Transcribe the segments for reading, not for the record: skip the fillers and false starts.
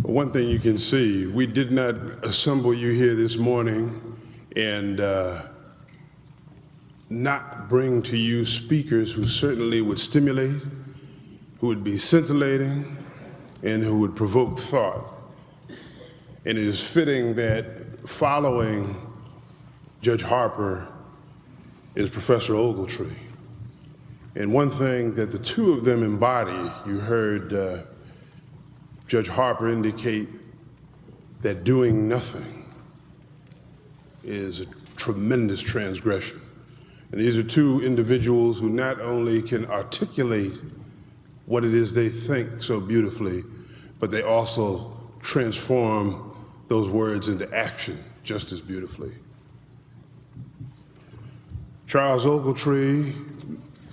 One thing you can see, we did not assemble you here this morning and not bring to you speakers who certainly would stimulate, who would be scintillating, and who would provoke thought. And it is fitting that following Judge Harper is Professor Ogletree. And one thing that the two of them embody, you heard Judge Harper indicate that doing nothing is a tremendous transgression. And these are two individuals who not only can articulate what it is they think so beautifully, but they also transform those words into action just as beautifully. Charles Ogletree,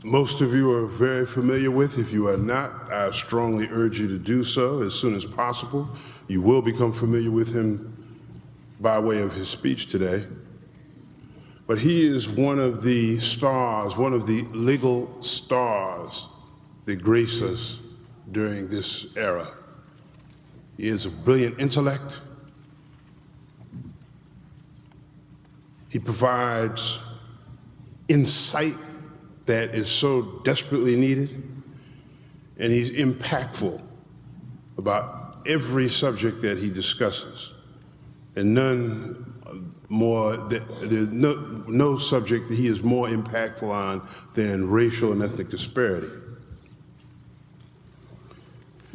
most of you are very familiar with. If you are not, I strongly urge you to do so as soon as possible. You will become familiar with him by way of his speech today. But he is one of the stars, one of the legal stars that grace us during this era. He is a brilliant intellect. He provides insight that is so desperately needed, and he's impactful about every subject that he discusses, and there's no subject that he is more impactful on than racial and ethnic disparity.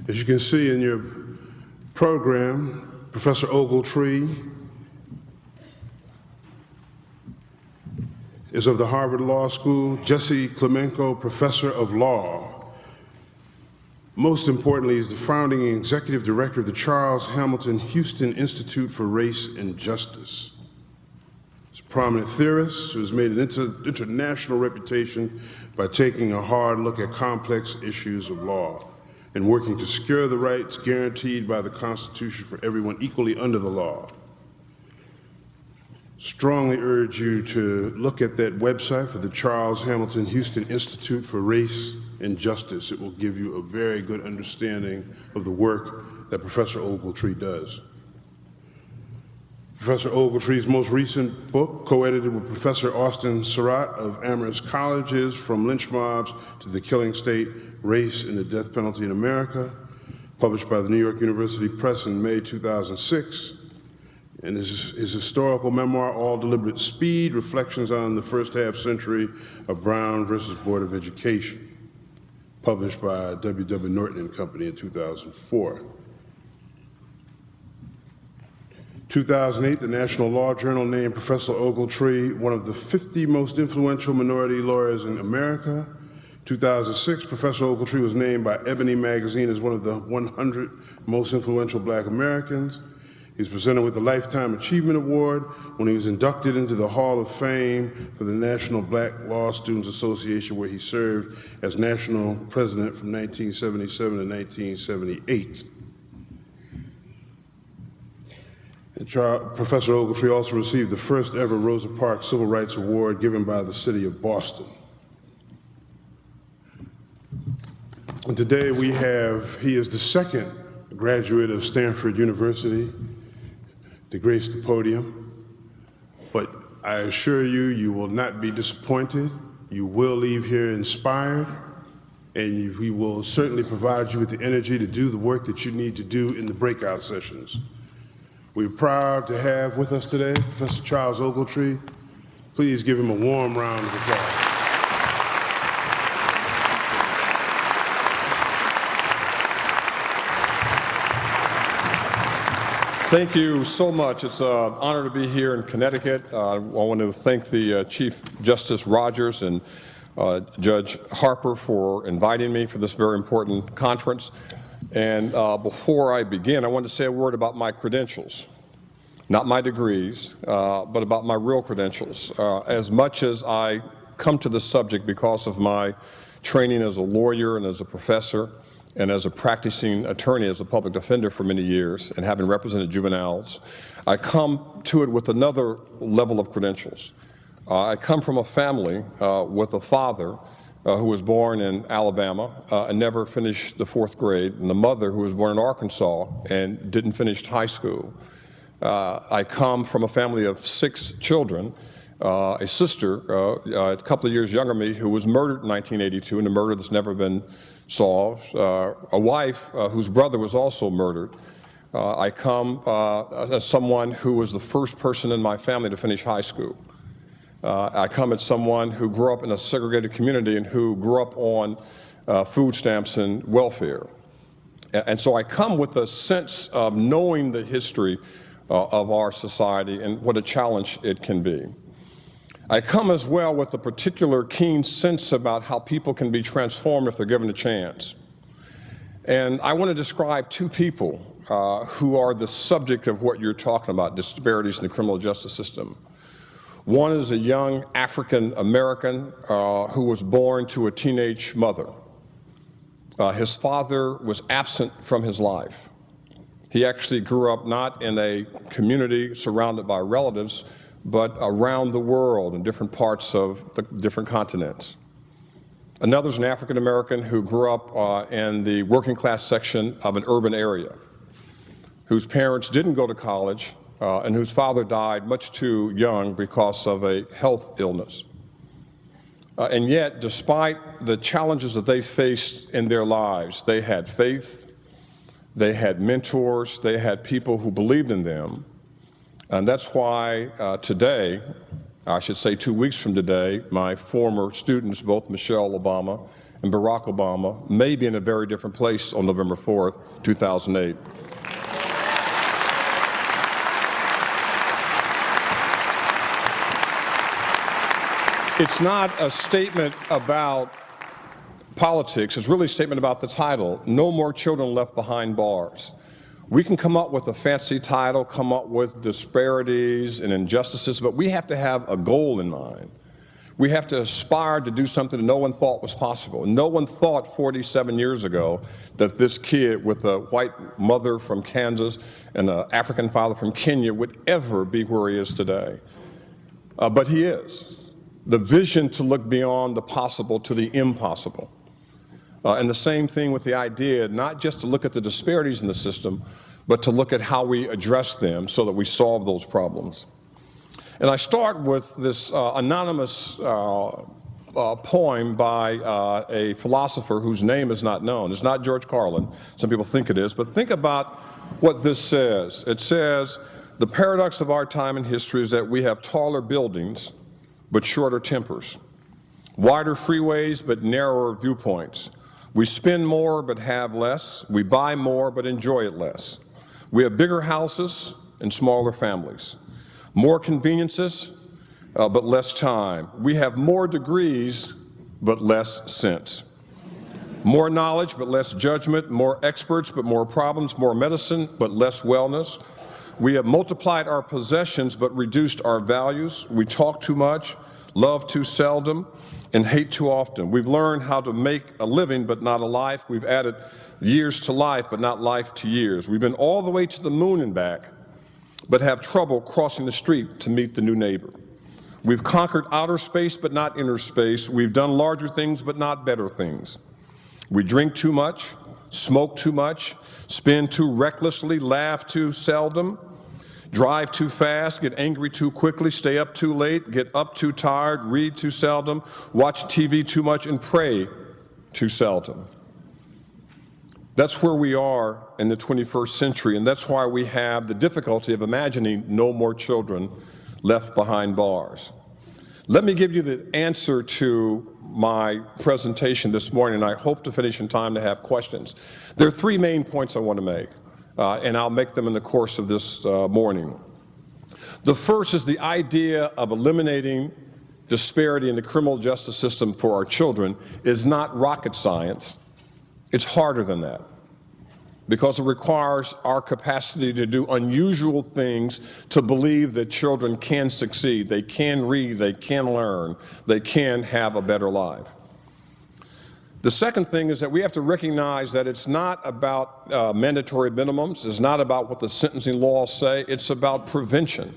As you can see in your program, Professor Ogletree is of the Harvard Law School, Jesse Clemenco Professor of Law. Most importantly, he's the founding and executive director of the Charles Hamilton Houston Institute for Race and Justice. He's a prominent theorist who has made an international reputation by taking a hard look at complex issues of law and working to secure the rights guaranteed by the Constitution for everyone equally under the law. Strongly urge you to look at that website for the Charles Hamilton Houston Institute for Race and Justice. It will give you a very good understanding of the work that Professor Ogletree does. Professor Ogletree's most recent book, co-edited with Professor Austin Surratt of Amherst College, is From Lynch Mobs to the Killing State, Race and the Death Penalty in America, published by the New York University Press in May 2006. And his historical memoir, All Deliberate Speed, Reflections on the First Half Century of Brown versus Board of Education, published by W.W. Norton and Company in 2004. 2008, the National Law Journal named Professor Ogletree one of the 50 most influential minority lawyers in America. 2006, Professor Ogletree was named by Ebony magazine as one of the 100 most influential Black Americans. He was presented with the Lifetime Achievement Award when he was inducted into the Hall of Fame for the National Black Law Students Association, where he served as national president from 1977 to 1978. And Professor Ogletree also received the first ever Rosa Parks Civil Rights Award given by the city of Boston. And today he is the second graduate of Stanford University to grace the podium, but I assure you, you will not be disappointed. You will leave here inspired, and we will certainly provide you with the energy to do the work that you need to do in the breakout sessions. We're proud to have with us today Professor Charles Ogletree. Please give him a warm round of applause. Thank you so much. It's an honor to be here in Connecticut. I want to thank the Chief Justice Rogers and Judge Harper for inviting me for this very important conference. And before I begin, I want to say a word about my credentials. Not my degrees, but about my real credentials. As much as I come to this subject because of my training as a lawyer and as a professor, and as a practicing attorney, as a public defender for many years, and having represented juveniles, I come to it with another level of credentials. I come from a family with a father who was born in Alabama and never finished the 4th grade, and the mother who was born in Arkansas and didn't finish high school. I come from a family of 6 children, a sister a couple of years younger than me who was murdered in 1982 in a murder that's never been solved, a wife whose brother was also murdered. I come as someone who was the first person in my family to finish high school. I come as someone who grew up in a segregated community and who grew up on food stamps and welfare. And so I come with a sense of knowing the history of our society and what a challenge it can be. I come as well with a particular keen sense about how people can be transformed if they're given a chance. And I want to describe 2 people who are the subject of what you're talking about, disparities in the criminal justice system. One is a young African American who was born to a teenage mother. His father was absent from his life. He actually grew up not in a community surrounded by relatives, but around the world in different parts of the different continents. Another is an African American who grew up in the working class section of an urban area, whose parents didn't go to college, and whose father died much too young because of a health illness. And yet, despite the challenges that they faced in their lives, they had faith, they had mentors, they had people who believed in them. And that's why today, I should say 2 weeks from today, my former students, both Michelle Obama and Barack Obama, may be in a very different place on November 4th, 2008. It's not a statement about politics, it's really a statement about the title, No More Children Left Behind Bars. We can come up with a fancy title, come up with disparities and injustices, but we have to have a goal in mind. We have to aspire to do something that no one thought was possible. No one thought 47 years ago that this kid with a white mother from Kansas and an African father from Kenya would ever be where he is today. But he is. The vision to look beyond the possible to the impossible. And the same thing with the idea, not just to look at the disparities in the system, but to look at how we address them so that we solve those problems. And I start with this anonymous poem by a philosopher whose name is not known. It's not George Carlin. Some people think it is, but think about what this says. It says, the paradox of our time and history is that we have taller buildings, but shorter tempers, wider freeways, but narrower viewpoints. We spend more, but have less. We buy more, but enjoy it less. We have bigger houses and smaller families, more conveniences, but less time. We have more degrees, but less sense. More knowledge, but less judgment. More experts, but more problems. More medicine, but less wellness. We have multiplied our possessions, but reduced our values. We talk too much, love too seldom, and hate too often. We've learned how to make a living, but not a life. We've added years to life, but not life to years. We've been all the way to the moon and back, but have trouble crossing the street to meet the new neighbor. We've conquered outer space, but not inner space. We've done larger things, but not better things. We drink too much, smoke too much, spend too recklessly, laugh too seldom, drive too fast, get angry too quickly, stay up too late, get up too tired, read too seldom, watch TV too much, and pray too seldom. That's where we are in the 21st century, and that's why we have the difficulty of imagining no more children left behind bars. Let me give you the answer to my presentation this morning, and I hope to finish in time to have questions. There are 3 main points I want to make. And I'll make them in the course of this morning. The first is the idea of eliminating disparity in the criminal justice system for our children is not rocket science. It's harder than that because it requires our capacity to do unusual things to believe that children can succeed, they can read, they can learn, they can have a better life. The second thing is that we have to recognize that it's not about mandatory minimums, it's not about what the sentencing laws say, it's about prevention.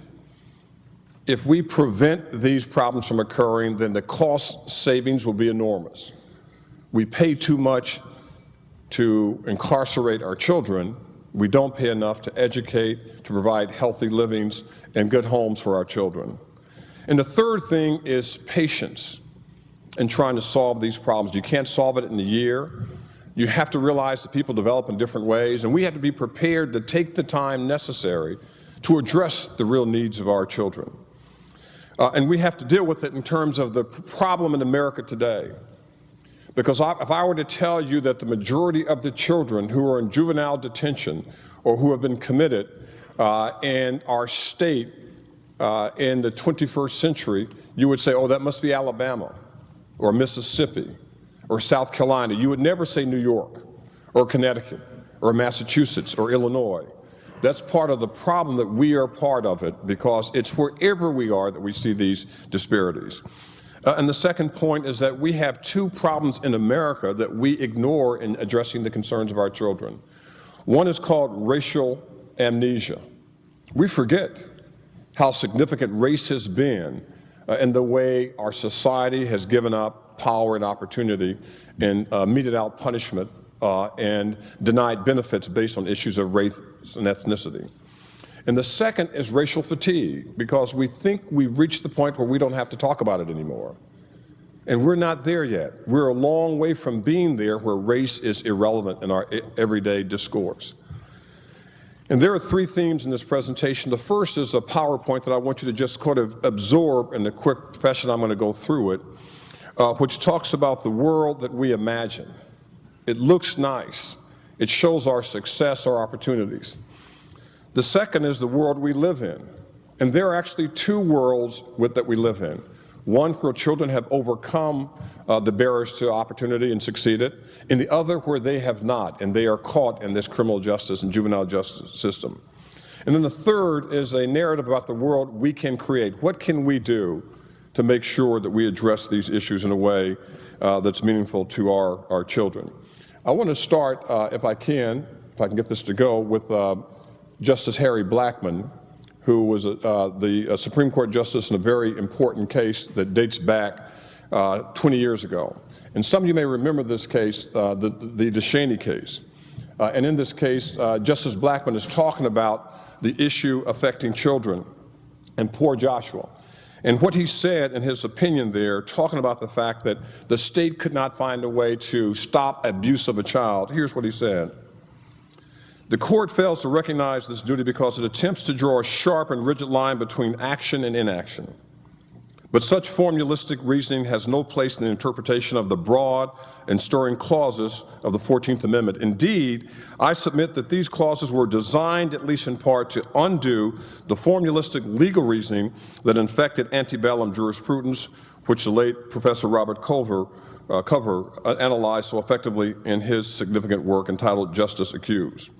If we prevent these problems from occurring, then the cost savings will be enormous. We pay too much to incarcerate our children. We don't pay enough to educate, to provide healthy livings and good homes for our children. And the third thing is patience in trying to solve these problems. You can't solve it in a year. You have to realize that people develop in different ways, and we have to be prepared to take the time necessary to address the real needs of our children. And we have to deal with it in terms of the problem in America today. Because if I were to tell you that the majority of the children who are in juvenile detention or who have been committed in our state in the 21st century, you would say, oh, that must be Alabama or Mississippi or South Carolina. You would never say New York or Connecticut or Massachusetts or Illinois. That's part of the problem, that we are part of it, because it's wherever we are that we see these disparities. And the second point is that we have two problems in America that we ignore in addressing the concerns of our children. One is called racial amnesia. We forget how significant race has been in the way our society has given up power and opportunity and meted out punishment and denied benefits based on issues of race and ethnicity. And the second is racial fatigue, because we think we've reached the point where we don't have to talk about it anymore. And we're not there yet. We're a long way from being there where race is irrelevant in our everyday discourse. And there are three themes in this presentation. The first is a PowerPoint that I want you to just kind of absorb in the quick fashion I'm going to go through it, which talks about the world that we imagine. It looks nice. It shows our success, our opportunities. The second is the world we live in. And there are actually two worlds that we live in. One where children have overcome the barriers to opportunity and succeeded, and the other where they have not, and they are caught in this criminal justice and juvenile justice system. And then the third is a narrative about the world we can create. What can we do to make sure that we address these issues in a way that's meaningful to our children? I want to start, if I can get this to go, with Justice Harry Blackmun, who was the Supreme Court justice in a very important case that dates back 20 years ago. And some of you may remember this case, the DeShaney case. And in this case, Justice Blackmun is talking about the issue affecting children and poor Joshua. And what he said in his opinion there, talking about the fact that the state could not find a way to stop abuse of a child, here's what he said. The court fails to recognize this duty because it attempts to draw a sharp and rigid line between action and inaction. But such formulistic reasoning has no place in the interpretation of the broad and stirring clauses of the 14th Amendment. Indeed, I submit that these clauses were designed, at least in part, to undo the formulistic legal reasoning that infected antebellum jurisprudence, which the late Professor Robert Cover analyzed so effectively in his significant work entitled Justice Accused.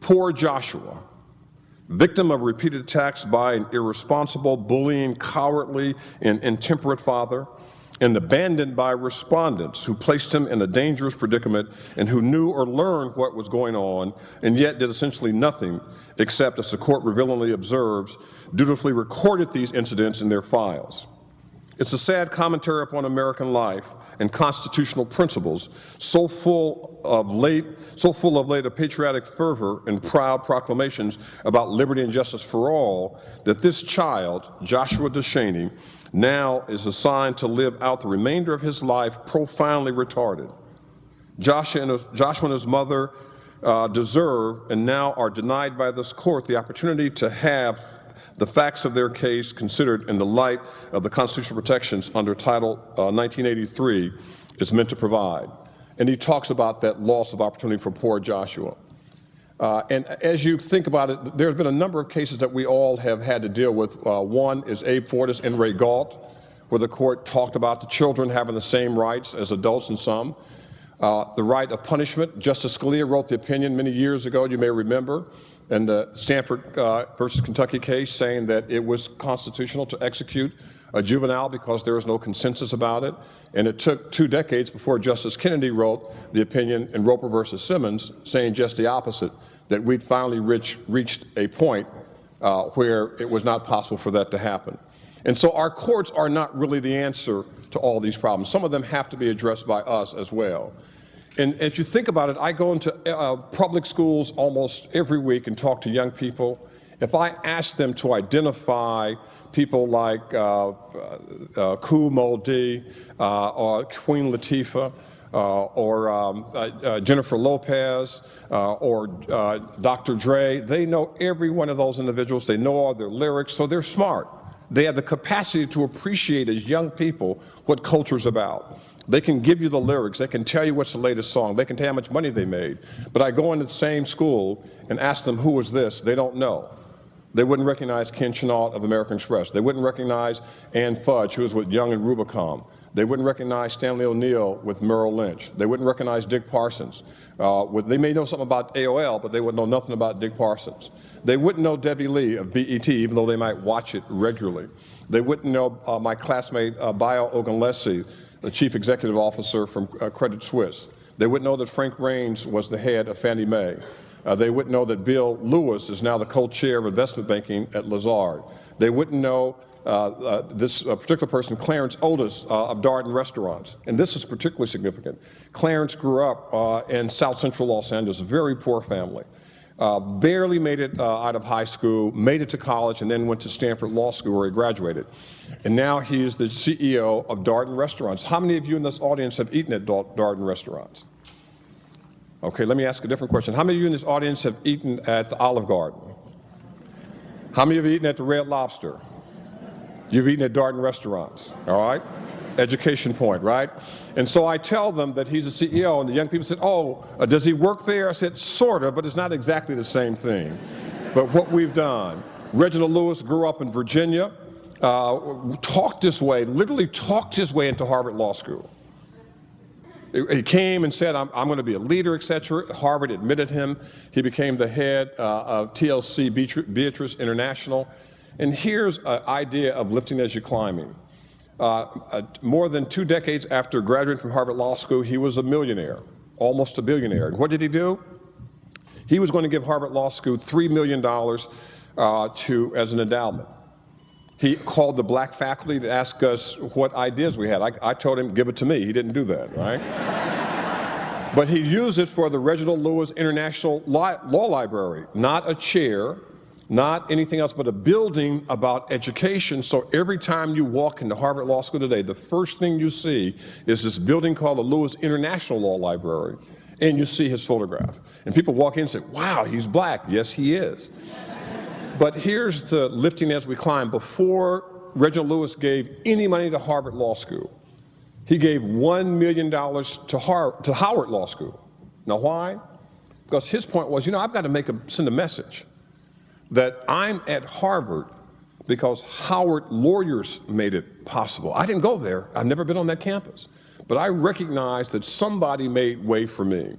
Poor Joshua, victim of repeated attacks by an irresponsible, bullying, cowardly, and intemperate father, and abandoned by respondents who placed him in a dangerous predicament and who knew or learned what was going on and yet did essentially nothing except, as the court revealingly observes, dutifully recorded these incidents in their files. It's a sad commentary upon American life and constitutional principles, so full of late a patriotic fervor and proud proclamations about liberty and justice for all, that this child, Joshua DeShaney, now is assigned to live out the remainder of his life profoundly retarded. Joshua and his mother deserve and now are denied by this court the opportunity to have the facts of their case considered in the light of the constitutional protections under Title 1983 is meant to provide. And he talks about that loss of opportunity for poor Joshua. And as you think about it, there's been a number of cases that we all have had to deal with. One is Abe Fortas and Ray Galt, where the court talked about the children having the same rights as adults in some. The right of punishment. Justice Scalia wrote the opinion many years ago, you may remember, in the Stanford versus Kentucky case, saying that it was constitutional to execute a juvenile because there was no consensus about it. And it took 2 decades before Justice Kennedy wrote the opinion in Roper versus Simmons, saying just the opposite, that we'd finally reached a point where it was not possible for that to happen. And so our courts are not really the answer to all these problems. Some of them have to be addressed by us as well. And if you think about it, I go into public schools almost every week and talk to young people. If I ask them to identify people like Kool Moe Dee or Queen Latifah or Jennifer Lopez or Dr. Dre, they know every one of those individuals. They know all their lyrics, so they're smart. They have the capacity to appreciate as young people what culture's about. They can give you the lyrics. They can tell you what's the latest song. They can tell you how much money they made. But I go into the same school and ask them, who was this? They don't know. They wouldn't recognize Ken Chenault of American Express. They wouldn't recognize Ann Fudge, who was with Young and Rubicon. They wouldn't recognize Stanley O'Neill with Merrill Lynch. They wouldn't recognize Dick Parsons. They may know something about AOL, but they would know nothing about Dick Parsons. They wouldn't know Debbie Lee of BET, even though they might watch it regularly. They wouldn't know my classmate, Bayo Ogunlesi, the chief executive officer from Credit Suisse. They wouldn't know that Frank Raines was the head of Fannie Mae. They wouldn't know that Bill Lewis is now the co-chair of investment banking at Lazard. They wouldn't know this particular person, Clarence Otis of Darden Restaurants. And this is particularly significant. Clarence grew up in South Central Los Angeles, a very poor family. Barely made it out of high school, made it to college, and then went to Stanford Law School where he graduated. And now he is the CEO of Darden Restaurants. How many of you in this audience have eaten at Darden Restaurants? Okay, let me ask a different question. How many of you in this audience have eaten at the Olive Garden? How many of you have eaten at the Red Lobster? You've eaten at Darden Restaurants, all right? Education point, right? And so I tell them that he's a CEO, and the young people said, oh, does he work there? I said, sort of, but it's not exactly the same thing. But what we've done, Reginald Lewis grew up in Virginia, talked his way, literally talked his way into Harvard Law School. He came and said, I'm going to be a leader, et cetera. Harvard admitted him. He became the head of TLC Beatrice International. And here's an idea of lifting as you're climbing. More than 2 decades after graduating from Harvard Law School, he was a millionaire, almost a billionaire. And what did he do? He was going to give Harvard Law School $3 million as an endowment. He called the black faculty to ask us what ideas we had. I told him, give it to me. He didn't do that, right? But he used it for the Reginald Lewis International Law Library, not a chair, not anything else, but a building about education. So every time you walk into Harvard Law School today, the first thing you see is this building called the Lewis International Law Library, and you see his photograph. And people walk in and say, wow, he's black. Yes, he is. But here's the lifting as we climb. Before Reginald Lewis gave any money to Harvard Law School, he gave $1 million to Howard Law School. Now why? Because his point was, I've got to send a message that I'm at Harvard because Howard lawyers made it possible. I didn't go there. I've never been on that campus. But I recognized that somebody made way for me.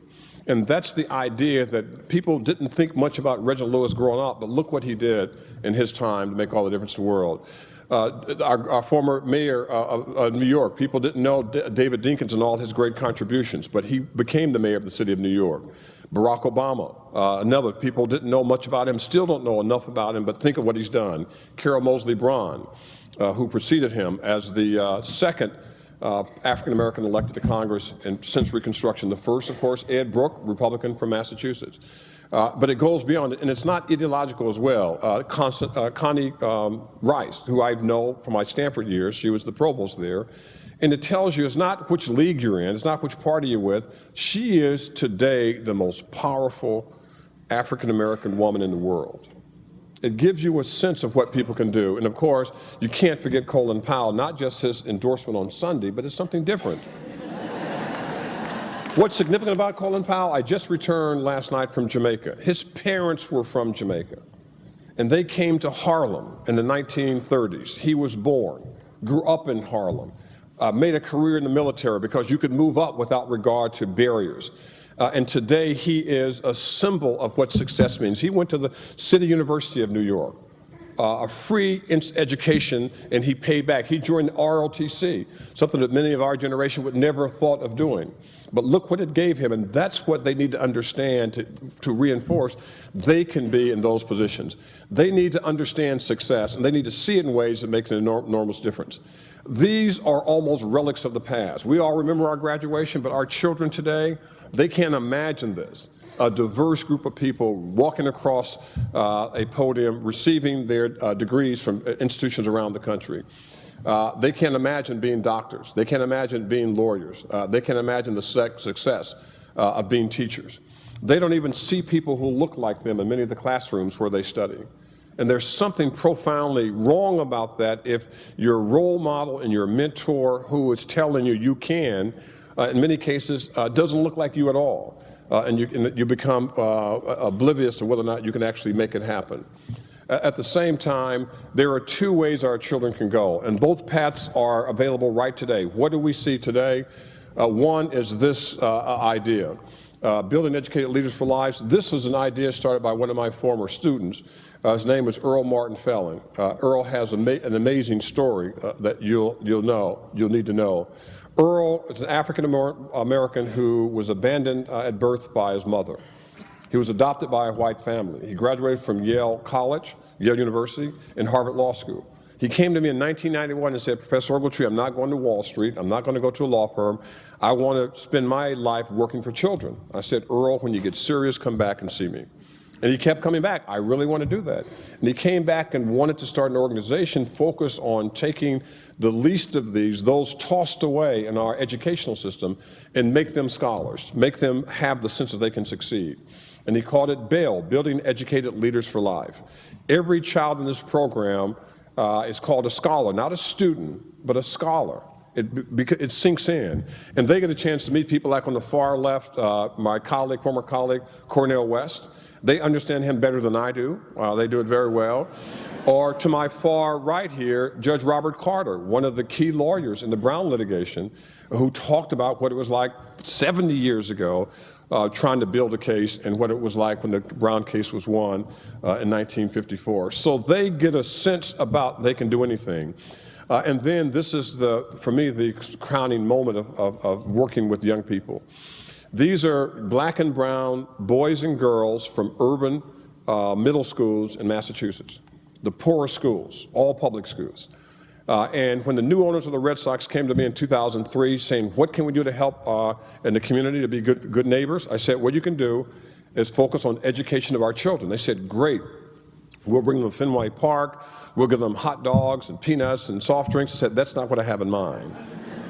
And that's the idea that people didn't think much about Reginald Lewis growing up, but look what he did in his time to make all the difference in the world. Our former mayor of New York, people didn't know David Dinkins and all his great contributions, but he became the mayor of the city of New York. Barack Obama, another, people didn't know much about him, still don't know enough about him, but think of what he's done. Carol Moseley Braun, who preceded him as the second African-American elected to Congress since Reconstruction. The first, of course, Ed Brooke, Republican from Massachusetts. But it goes beyond it, and it's not ideological as well. Connie Rice, who I know from my Stanford years, she was the provost there, and it tells you it's not which league you're in, it's not which party you're with. She is today the most powerful African-American woman in the world. It gives you a sense of what people can do. And of course, you can't forget Colin Powell, not just his endorsement on Sunday, but it's something different. What's significant about Colin Powell? I just returned last night from Jamaica. His parents were from Jamaica, and they came to Harlem in the 1930s. He was born, grew up in Harlem, made a career in the military because you could move up without regard to barriers. And today he is a symbol of what success means. He went to the City University of New York, a free education, and he paid back. He joined the ROTC, something that many of our generation would never have thought of doing. But look what it gave him, and that's what they need to understand to reinforce. They can be in those positions. They need to understand success, and they need to see it in ways that make an enormous difference. These are almost relics of the past. We all remember our graduation, but our children today, they can't imagine this. A diverse group of people walking across a podium, receiving their degrees from institutions around the country. They can't imagine being doctors. They can't imagine being lawyers. They can't imagine the success of being teachers. They don't even see people who look like them in many of the classrooms where they study. And there's something profoundly wrong about that if your role model and your mentor who is telling you you can, in many cases, doesn't look like you at all. And you become oblivious to whether or not you can actually make it happen. At the same time, there are two ways our children can go, and both paths are available right today. What do we see today? One is this idea, building educated leaders for lives. This is an idea started by one of my former students. His name is Earl Martin Felling. Earl has an amazing story that you'll need to know. Earl is an African American who was abandoned at birth by his mother. He was adopted by a white family. He graduated from Yale University, and Harvard Law School. He came to me in 1991 and said, Professor Ogletree, I'm not going to Wall Street. I'm not going to go to a law firm. I want to spend my life working for children. I said, Earl, when you get serious, come back and see me. And he kept coming back. I really want to do that. And he came back and wanted to start an organization focused on taking the least of these, those tossed away in our educational system, and make them scholars, make them have the sense that they can succeed. And he called it BAIL, Building Educated Leaders for Life. Every child in this program is called a scholar, not a student, but a scholar. It sinks in. And they get a chance to meet people like on the far left, my colleague, former colleague, Cornel West. They understand him better than I do. They do it very well. Or to my far right here, Judge Robert Carter, one of the key lawyers in the Brown litigation, who talked about what it was like 70 years ago trying to build a case and what it was like when the Brown case was won in 1954. So they get a sense about they can do anything. And then this is, for me, the crowning moment of working with young people. These are black and brown boys and girls from urban middle schools in Massachusetts, the poorest schools, all public schools. And when the new owners of the Red Sox came to me in 2003 saying, what can we do to help in the community to be good neighbors? I said, what you can do is focus on education of our children. They said, great. We'll bring them to Fenway Park. We'll give them hot dogs and peanuts and soft drinks. I said, that's not what I have in mind.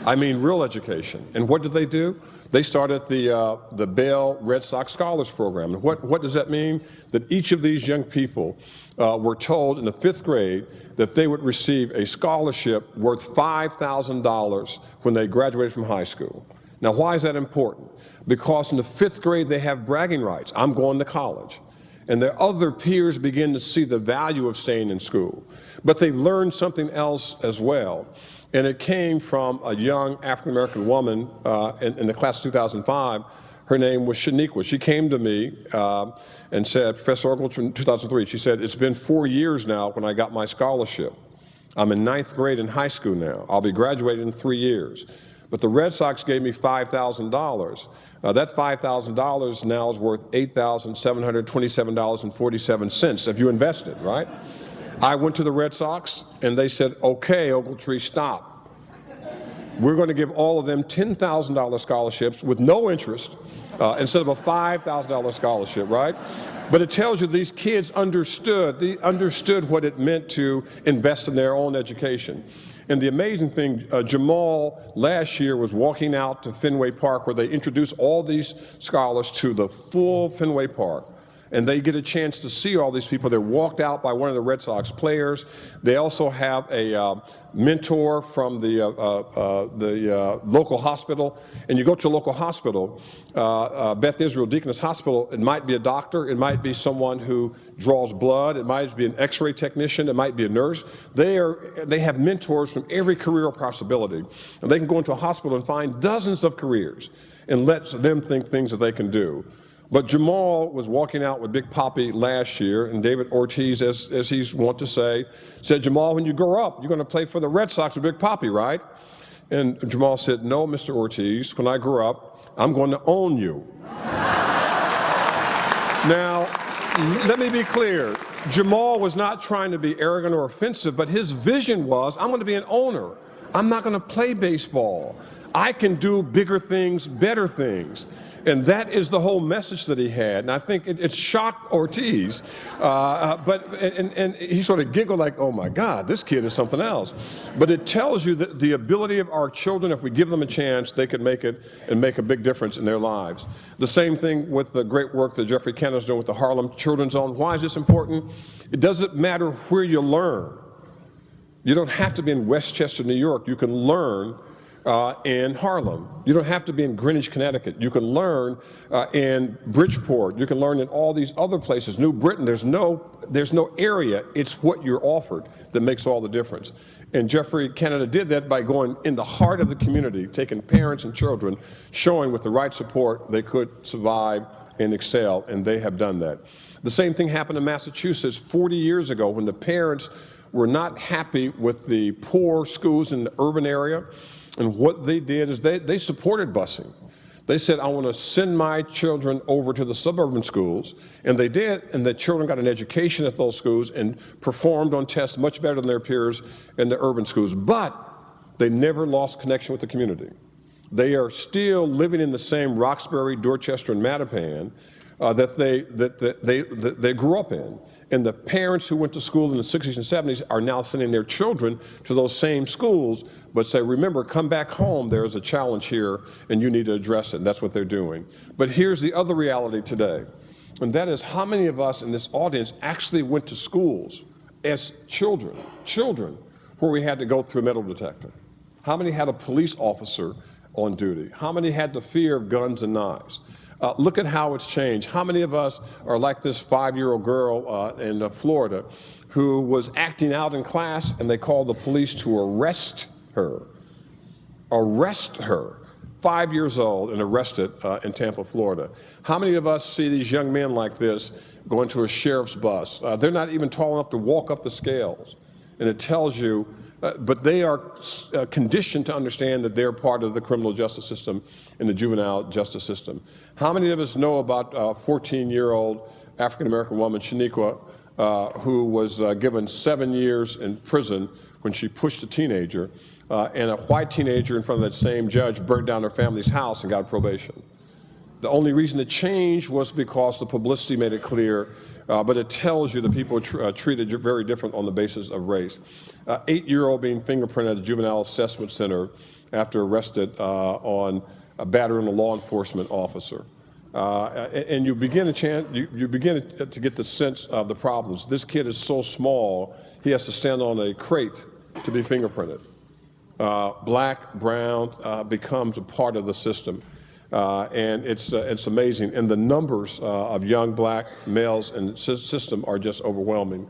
I mean real education. And what did they do? They started the BAIL Red Sox Scholars Program. And what does that mean? That each of these young people were told in the 5th grade that they would receive a scholarship worth $5,000 when they graduated from high school. Now, why is that important? Because in the 5th grade, they have bragging rights. I'm going to college. And their other peers begin to see the value of staying in school. But they've learned something else as well. And it came from a young African-American woman in the class of 2005. Her name was Shaniqua. She came to me and said, Professor Ogletree, in 2003, she said, it's been 4 years now when I got my scholarship. I'm in 9th grade in high school now. I'll be graduating in 3 years. But the Red Sox gave me $5,000. That $5,000 now is worth $8,727.47 if you invested, right? I went to the Red Sox, and they said, okay, Ogletree, stop. We're going to give all of them $10,000 scholarships with no interest instead of a $5,000 scholarship, right? But it tells you these kids understood what it meant to invest in their own education. And the amazing thing, Jamal last year was walking out to Fenway Park where they introduced all these scholars to the full Fenway Park. And they get a chance to see all these people. They're walked out by one of the Red Sox players. They also have a mentor from the local hospital. And you go to a local hospital, Beth Israel Deaconess Hospital, it might be a doctor, it might be someone who draws blood, it might be an x-ray technician, it might be a nurse. They have mentors from every career possibility. And they can go into a hospital and find dozens of careers and let them think things that they can do. But Jamal was walking out with Big Papi last year, and David Ortiz, as he's wont to say, said, Jamal, when you grow up, you're going to play for the Red Sox with Big Papi, right? And Jamal said, no, Mr. Ortiz, when I grow up, I'm going to own you. Now, let me be clear. Jamal was not trying to be arrogant or offensive, but his vision was, I'm going to be an owner. I'm not going to play baseball. I can do bigger things, better things. And that is the whole message that he had. And I think it shocked Ortiz, and he sort of giggled like, oh my God, this kid is something else. But it tells you that the ability of our children, if we give them a chance, they could make it and make a big difference in their lives. The same thing with the great work that Jeffrey Kennedy's doing with the Harlem Children's Zone. Why is this important? It doesn't matter where you learn. You don't have to be in Westchester, New York. You can learn in Harlem. You don't have to be in Greenwich, Connecticut. You can learn in Bridgeport. You can learn in all these other places. New Britain, there's no area. It's what you're offered that makes all the difference. And Jeffrey Kennedy did that by going in the heart of the community, taking parents and children, showing with the right support they could survive and excel, and they have done that. The same thing happened in Massachusetts 40 years ago when the parents were not happy with the poor schools in the urban area. And what they did is they supported busing. They said, I want to send my children over to the suburban schools. And they did, and the children got an education at those schools and performed on tests much better than their peers in the urban schools. But they never lost connection with the community. They are still living in the same Roxbury, Dorchester, and Mattapan that they grew up in. And the parents who went to school in the 60s and 70s are now sending their children to those same schools, but say, remember, come back home, there's a challenge here, and you need to address it. And that's what they're doing. But here's the other reality today, and that is how many of us in this audience actually went to schools as children, where we had to go through a metal detector? How many had a police officer on duty? How many had the fear of guns and knives? Look at how it's changed. How many of us are like this 5-year-old girl in Florida who was acting out in class and they called the police to arrest her? Arrest her. 5 years old and arrested in Tampa, Florida. How many of us see these young men like this going to a sheriff's bus? They're not even tall enough to walk up the scales. And it tells you, but they are conditioned to understand that they're part of the criminal justice system and the juvenile justice system. How many of us know about a 14-year-old African-American woman, Shaniqua, who was given 7 years in prison when she pushed a teenager, and a white teenager in front of that same judge burned down her family's house and got probation? The only reason it changed was because the publicity made it clear, but it tells you that people are treated very different on the basis of race. 8-year-old being fingerprinted at the Juvenile Assessment Center after arrested on a battery on a law enforcement officer. And you begin to get the sense of the problems. This kid is so small, he has to stand on a crate to be fingerprinted. Black, brown becomes a part of the system. And it's amazing. And the numbers of young black males in the system are just overwhelming.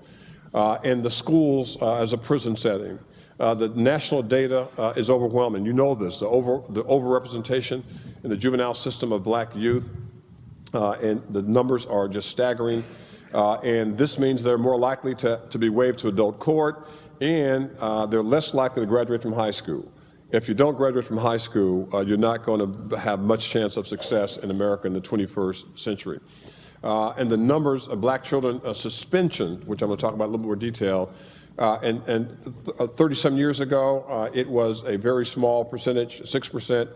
And the schools as a prison setting. The national data is overwhelming. You know this, the overrepresentation in the juvenile system of black youth, and the numbers are just staggering. And this means they're more likely to be waived to adult court, and they're less likely to graduate from high school. If you don't graduate from high school, you're not going to have much chance of success in America in the 21st century. And the numbers of black children suspension, which I'm going to talk about in a little more detail, and 30-some years ago, it was a very small percentage, 6%.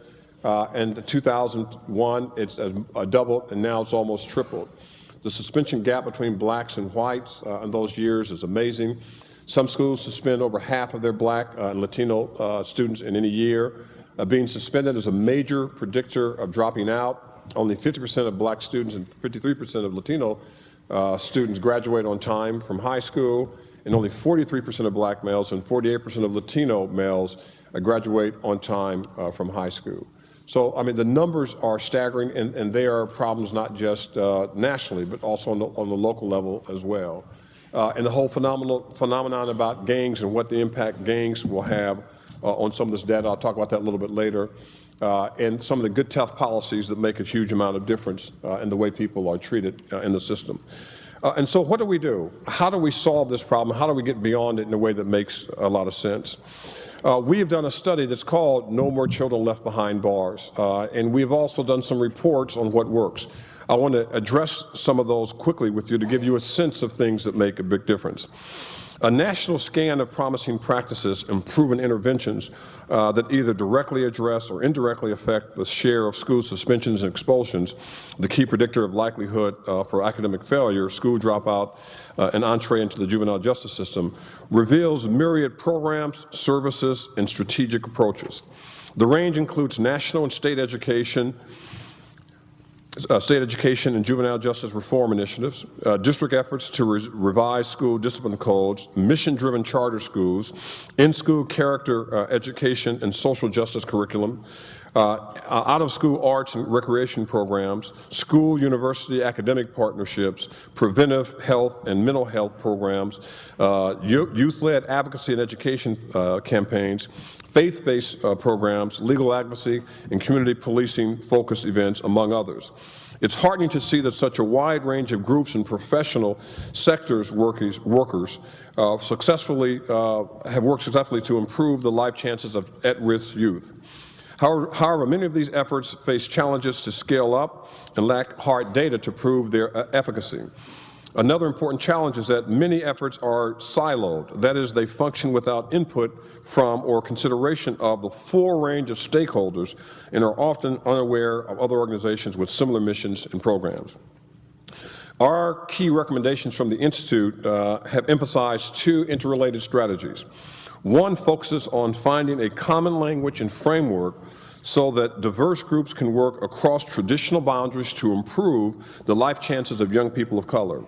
In 2001, it's doubled, and now it's almost tripled. The suspension gap between blacks and whites in those years is amazing. Some schools suspend over half of their black and Latino students in any year. Being suspended is a major predictor of dropping out. Only 50% of black students and 53% of Latino students graduate on time from high school, and only 43% of black males and 48% of Latino males graduate on time from high school. So, I mean, the numbers are staggering, and they are problems not just nationally, but also on the local level as well. And the whole phenomenon about gangs and what the impact gangs will have on some of this data, I'll talk about that a little bit later, and some of the good, tough policies that make a huge amount of difference in the way people are treated in the system. And so what do we do? How do we solve this problem? How do we get beyond it in a way that makes a lot of sense? We have done a study that's called No More Children Left Behind Bars, and we've also done some reports on what works. I want to address some of those quickly with you to give you a sense of things that make a big difference. A national scan of promising practices and proven interventions that either directly address or indirectly affect the share of school suspensions and expulsions, the key predictor of likelihood for academic failure, school dropout, and entree into the juvenile justice system, reveals myriad programs, services, and strategic approaches. The range includes national and state education and juvenile justice reform initiatives, district efforts to revise school discipline codes, mission-driven charter schools, in-school character education and social justice curriculum, out-of-school arts and recreation programs, school-university academic partnerships, preventive health and mental health programs, youth-led advocacy and education campaigns, faith-based programs, legal advocacy, and community policing-focused events, among others. It's heartening to see that such a wide range of groups and professional sectors workers have worked successfully to improve the life chances of at-risk youth. However, many of these efforts face challenges to scale up and lack hard data to prove their efficacy. Another important challenge is that many efforts are siloed. That is, they function without input from or consideration of the full range of stakeholders and are often unaware of other organizations with similar missions and programs. Our key recommendations from the Institute have emphasized two interrelated strategies. One focuses on finding a common language and framework so that diverse groups can work across traditional boundaries to improve the life chances of young people of color.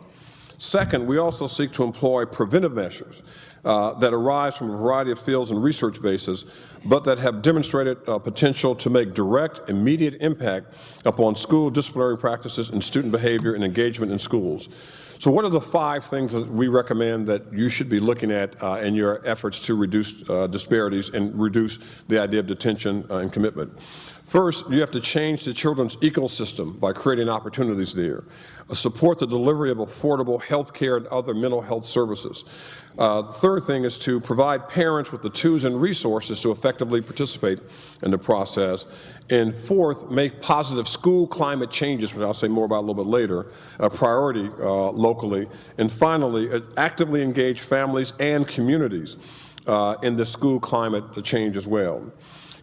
Second, we also seek to employ preventive measures that arise from a variety of fields and research bases, but that have demonstrated potential to make direct, immediate impact upon school disciplinary practices and student behavior and engagement in schools. So what are the 5 things that we recommend that you should be looking at in your efforts to reduce disparities and reduce the idea of detention and commitment? First, you have to change the children's ecosystem by creating opportunities there. Support the delivery of affordable health care and other mental health services. The third thing is to provide parents with the tools and resources to effectively participate in the process. And fourth, make positive school climate changes, which I'll say more about a little bit later, a priority locally. And finally, actively engage families and communities in the school climate change as well.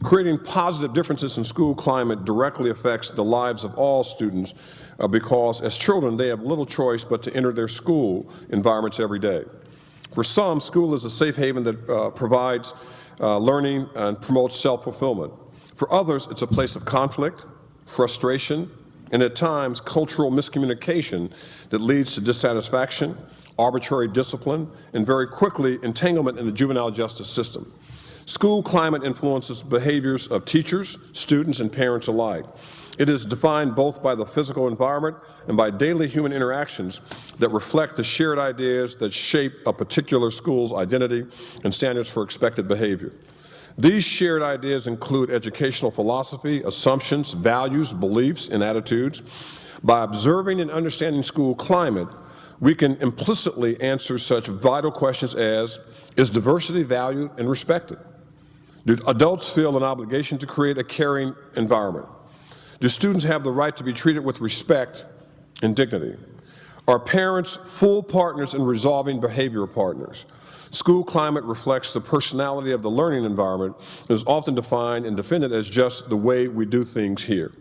Creating positive differences in school climate directly affects the lives of all students because as children they have little choice but to enter their school environments every day. For some, school is a safe haven that provides learning and promotes self-fulfillment. For others, it's a place of conflict, frustration, and at times cultural miscommunication that leads to dissatisfaction, arbitrary discipline, and very quickly entanglement in the juvenile justice system. School climate influences behaviors of teachers, students, and parents alike. It is defined both by the physical environment and by daily human interactions that reflect the shared ideas that shape a particular school's identity and standards for expected behavior. These shared ideas include educational philosophy, assumptions, values, beliefs, and attitudes. By observing and understanding school climate, we can implicitly answer such vital questions as, is diversity valued and respected? Do adults feel an obligation to create a caring environment? Do students have the right to be treated with respect and dignity? Are parents full partners in resolving behavioral partners? School climate reflects the personality of the learning environment and is often defined and defended as just the way we do things here.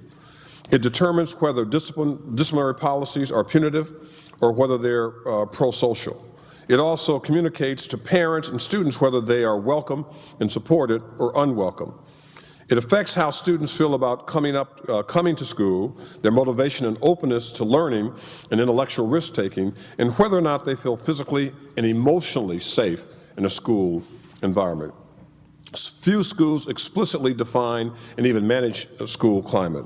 It determines whether disciplinary policies are punitive or whether they're pro-social. It also communicates to parents and students whether they are welcome and supported or unwelcome. It affects how students feel about coming to school, their motivation and openness to learning and intellectual risk-taking, and whether or not they feel physically and emotionally safe in a school environment. Few schools explicitly define and even manage a school climate.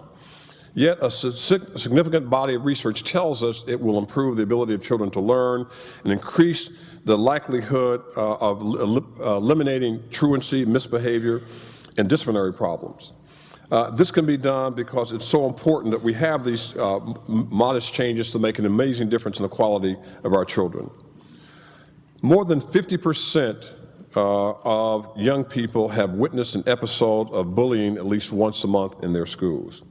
Yet a significant body of research tells us it will improve the ability of children to learn and increase the likelihood of eliminating truancy, misbehavior, and disciplinary problems. This can be done because it's so important that we have these modest changes to make an amazing difference in the quality of our children. More than 50% of young people have witnessed an episode of bullying at least once a month in their schools.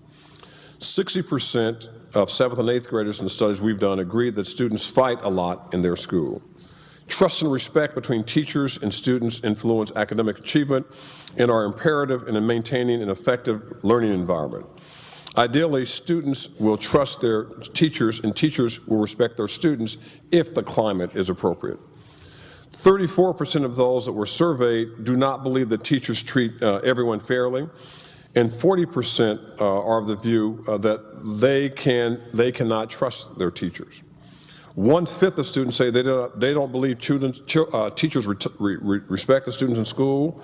60% of 7th and 8th graders in the studies we've done agree that students fight a lot in their school. Trust and respect between teachers and students influence academic achievement and are imperative in maintaining an effective learning environment. Ideally, students will trust their teachers and teachers will respect their students if the climate is appropriate. 34% of those that were surveyed do not believe that teachers treat everyone fairly, and 40% are of the view that they cannot trust their teachers. 1/5 of students say they don't believe teachers respect the students in school,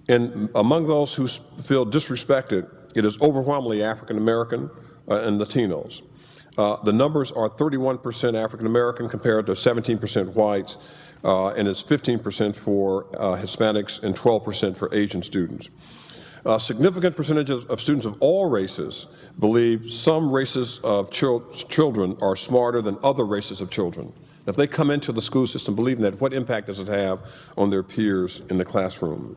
and among those who feel disrespected, it is overwhelmingly African American and Latinos. The numbers are 31% African American compared to 17% whites, and it's 15% for Hispanics and 12% for Asian students. A significant percentage of students of all races believe some races of children are smarter than other races of children. If they come into the school system believing that, what impact does it have on their peers in the classroom?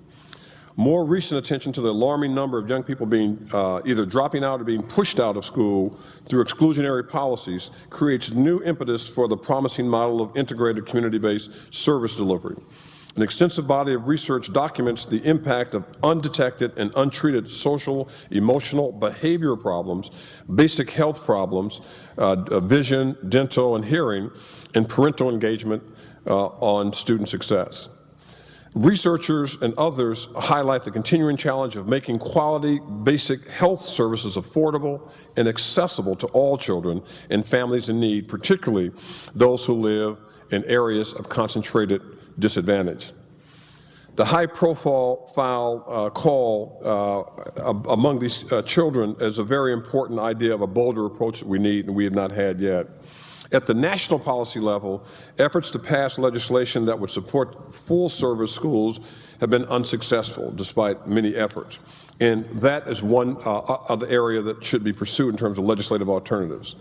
More recent attention to the alarming number of young people being either dropping out or being pushed out of school through exclusionary policies creates new impetus for the promising model of integrated community-based service delivery. An extensive body of research documents the impact of undetected and untreated social, emotional, behavioral problems, basic health problems, vision, dental, and hearing, and parental engagement on student success. Researchers and others highlight the continuing challenge of making quality basic health services affordable and accessible to all children and families in need, particularly those who live in areas of concentrated disadvantage. The high-profile call among these children is a very important idea of a bolder approach that we need and we have not had yet. At the national policy level, efforts to pass legislation that would support full-service schools have been unsuccessful despite many efforts. And that is one other area that should be pursued in terms of legislative alternatives.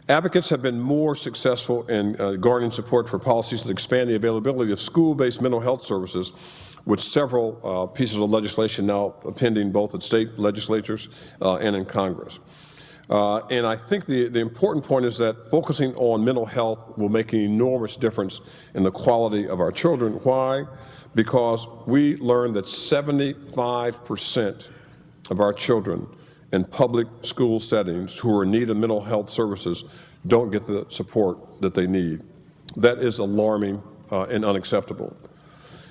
Advocates have been more successful in garnering support for policies that expand the availability of school-based mental health services, with several pieces of legislation now pending both at state legislatures and in Congress. And I think the important point is that focusing on mental health will make an enormous difference in the quality of our children. Why? Because we learned that 75% of our children in public school settings who are in need of mental health services don't get the support that they need. That is alarming and unacceptable.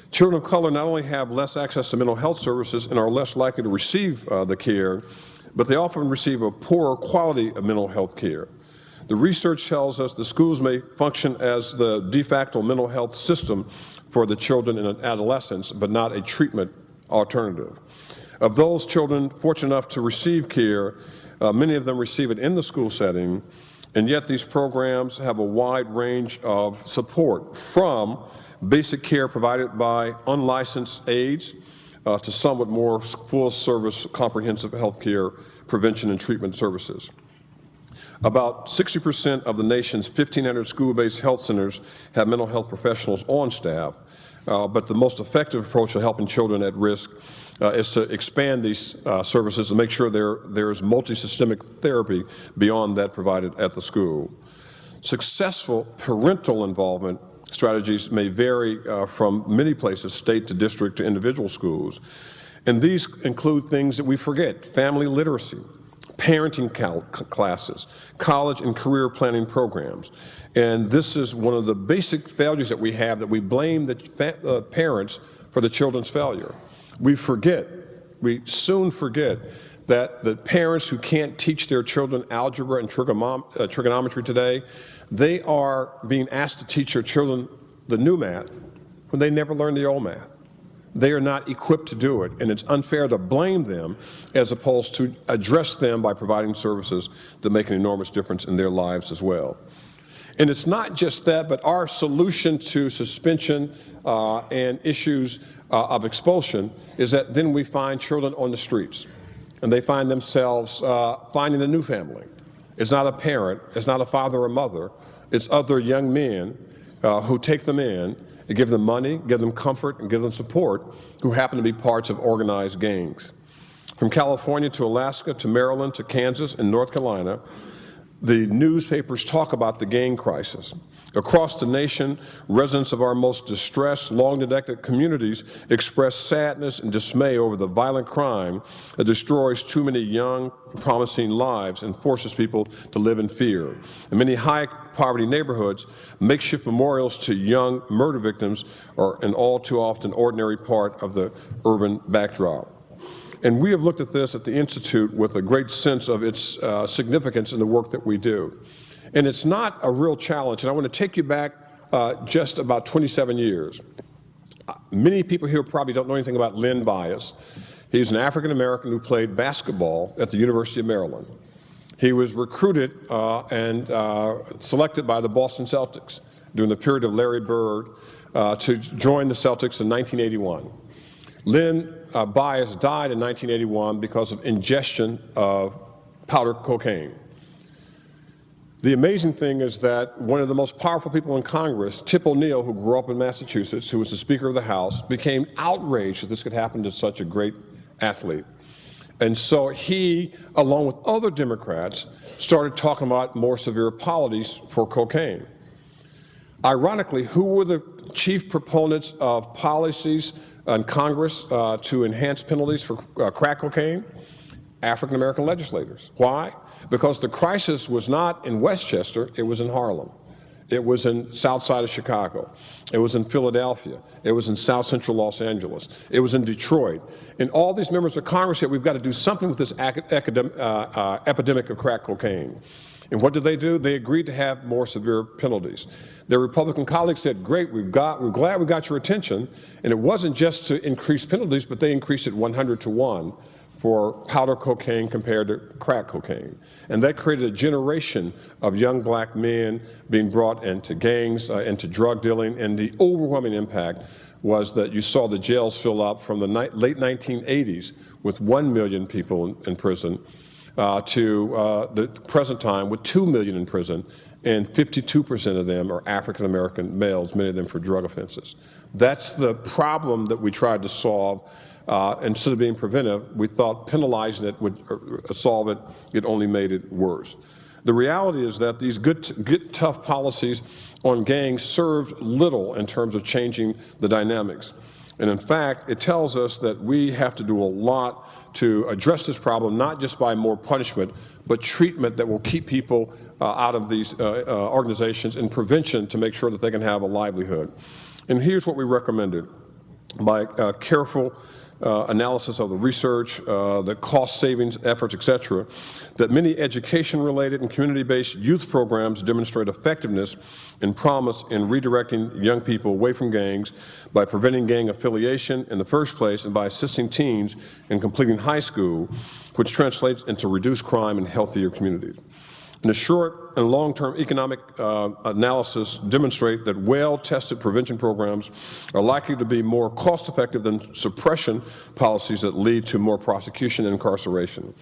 Children of color not only have less access to mental health services and are less likely to receive the care, but they often receive a poorer quality of mental health care. The research tells us the schools may function as the de facto mental health system for the children and adolescents, but not a treatment alternative. Of those children fortunate enough to receive care, many of them receive it in the school setting, and yet these programs have a wide range of support, from basic care provided by unlicensed aides to some with more full-service comprehensive health care prevention and treatment services. About 60% of the nation's 1,500 school-based health centers have mental health professionals on staff, but the most effective approach to helping children at risk is to expand these services and make sure there is multi-systemic therapy beyond that provided at the school. Successful parental involvement strategies may vary from many places, state to district to individual schools. And these include things that we forget: family literacy, parenting classes, college and career planning programs. And this is one of the basic failures that we have, that we blame the parents for the children's failure. We soon forget that the parents who can't teach their children algebra and trigonometry today, they are being asked to teach their children the new math when they never learned the old math. They are not equipped to do it, and it's unfair to blame them as opposed to address them by providing services that make an enormous difference in their lives as well. And it's not just that, but our solution to suspension and issues of expulsion is that then we find children on the streets, and they find themselves finding a new family. It's not a parent, it's not a father or mother, it's other young men who take them in and give them money, give them comfort, and give them support, who happen to be parts of organized gangs. From California to Alaska to Maryland to Kansas and North Carolina, The newspapers talk about the gang crisis. Across the nation, residents of our most distressed, long-neglected communities express sadness and dismay over the violent crime that destroys too many young, promising lives and forces people to live in fear. In many high-poverty neighborhoods, makeshift memorials to young murder victims are an all too often ordinary part of the urban backdrop. And we have looked at this at the Institute with a great sense of its significance in the work that we do. And it's not a real challenge, and I want to take you back just about 27 years. Many people here probably don't know anything about Len Bias. He's an African-American who played basketball at the University of Maryland. He was recruited and selected by the Boston Celtics during the period of Larry Bird to join the Celtics in 1981. Len Bias died in 1981 because of ingestion of powder cocaine. The amazing thing is that one of the most powerful people in Congress, Tip O'Neill, who grew up in Massachusetts, who was the Speaker of the House, became outraged that this could happen to such a great athlete. And so he, along with other Democrats, started talking about more severe policies for cocaine. Ironically, who were the chief proponents of policies in Congress to enhance penalties for crack cocaine? African-American legislators. Why? Because the crisis was not in Westchester, it was in Harlem. It was in south side of Chicago. It was in Philadelphia. It was in south central Los Angeles. It was in Detroit. And all these members of Congress said, we've got to do something with this epidemic of crack cocaine. And what did they do? They agreed to have more severe penalties. Their Republican colleagues said, great, we're glad we got your attention. And it wasn't just to increase penalties, but they increased it 100 to 1 for powder cocaine compared to crack cocaine. And that created a generation of young black men being brought into gangs, into drug dealing, and the overwhelming impact was that you saw the jails fill up from the late 1980s with 1 million people in prison to the present time with 2 million in prison, and 52% of them are African-American males, many of them for drug offenses. That's the problem that we tried to solve. Instead of being preventive, we thought penalizing it would solve it. It only made it worse. The reality is that these good tough policies on gangs served little in terms of changing the dynamics. And in fact, it tells us that we have to do a lot to address this problem, not just by more punishment, but treatment that will keep people out of these organizations, and prevention to make sure that they can have a livelihood. And here's what we recommended. By careful analysis of the research, the cost savings efforts, et cetera, that many education-related and community-based youth programs demonstrate effectiveness and promise in redirecting young people away from gangs by preventing gang affiliation in the first place and by assisting teens in completing high school, which translates into reduced crime and healthier communities. And the short and long-term economic analysis demonstrate that well-tested prevention programs are likely to be more cost-effective than suppression policies that lead to more prosecution and incarceration.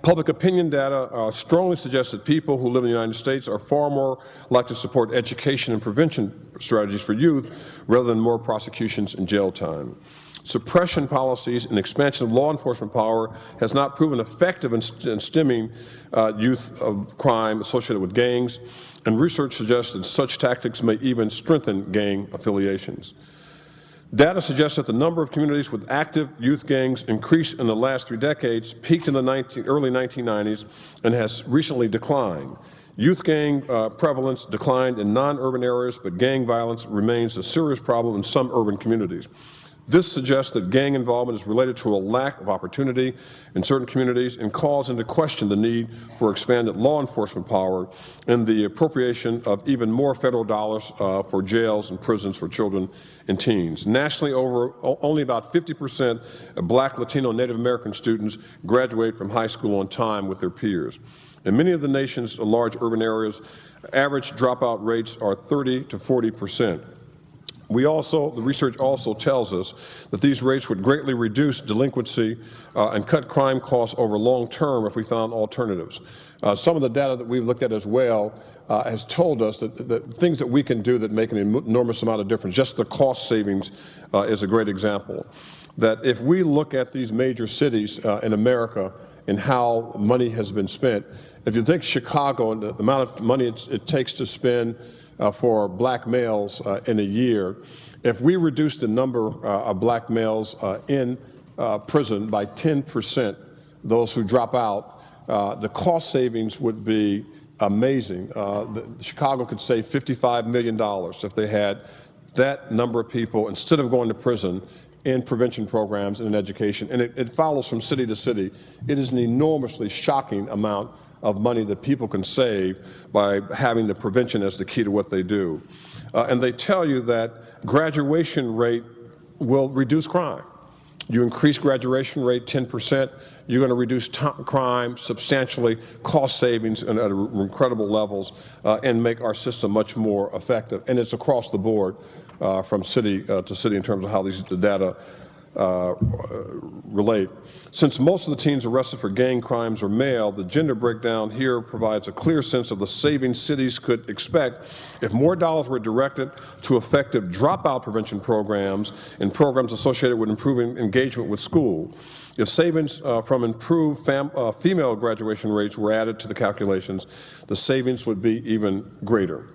Public opinion data strongly suggests that people who live in the United States are far more likely to support education and prevention strategies for youth rather than more prosecutions and jail time. Suppression policies and expansion of law enforcement power has not proven effective in stemming youth of crime associated with gangs, and research suggests that such tactics may even strengthen gang affiliations. Data suggests that the number of communities with active youth gangs increased in the last 3 decades, peaked in the early 1990s, and has recently declined. Youth gang prevalence declined in non-urban areas, but gang violence remains a serious problem in some urban communities. This suggests that gang involvement is related to a lack of opportunity in certain communities and calls into question the need for expanded law enforcement power and the appropriation of even more federal dollars for jails and prisons for children and teens. Nationally, only about 50% of Black, Latino, Native American students graduate from high school on time with their peers. In many of the nation's large urban areas, average dropout rates are 30 to 40%. The research also tells us that these rates would greatly reduce delinquency and cut crime costs over long term if we found alternatives. Some of the data that we've looked at as well has told us that things that we can do that make an enormous amount of difference. Just the cost savings is a great example. That if we look at these major cities in America in how money has been spent. If you take Chicago and the amount of money it takes to spend for black males in a year, if we reduce the number of black males in prison by 10%, those who drop out, the cost savings would be amazing. Chicago could save $55 million if they had that number of people, instead of going to prison, in prevention programs and in education. And it follows from city to city. It is an enormously shocking amount of money that people can save by having the prevention as the key to what they do. And they tell you that graduation rate will reduce crime. You increase graduation rate 10%, you're going to reduce crime substantially, cost savings at incredible levels, and make our system much more effective. And it's across the board from city to city in terms of how the data relate. Since most of the teens arrested for gang crimes are male, the gender breakdown here provides a clear sense of the savings cities could expect if more dollars were directed to effective dropout prevention programs and programs associated with improving engagement with school. If savings from improved female graduation rates were added to the calculations, the savings would be even greater.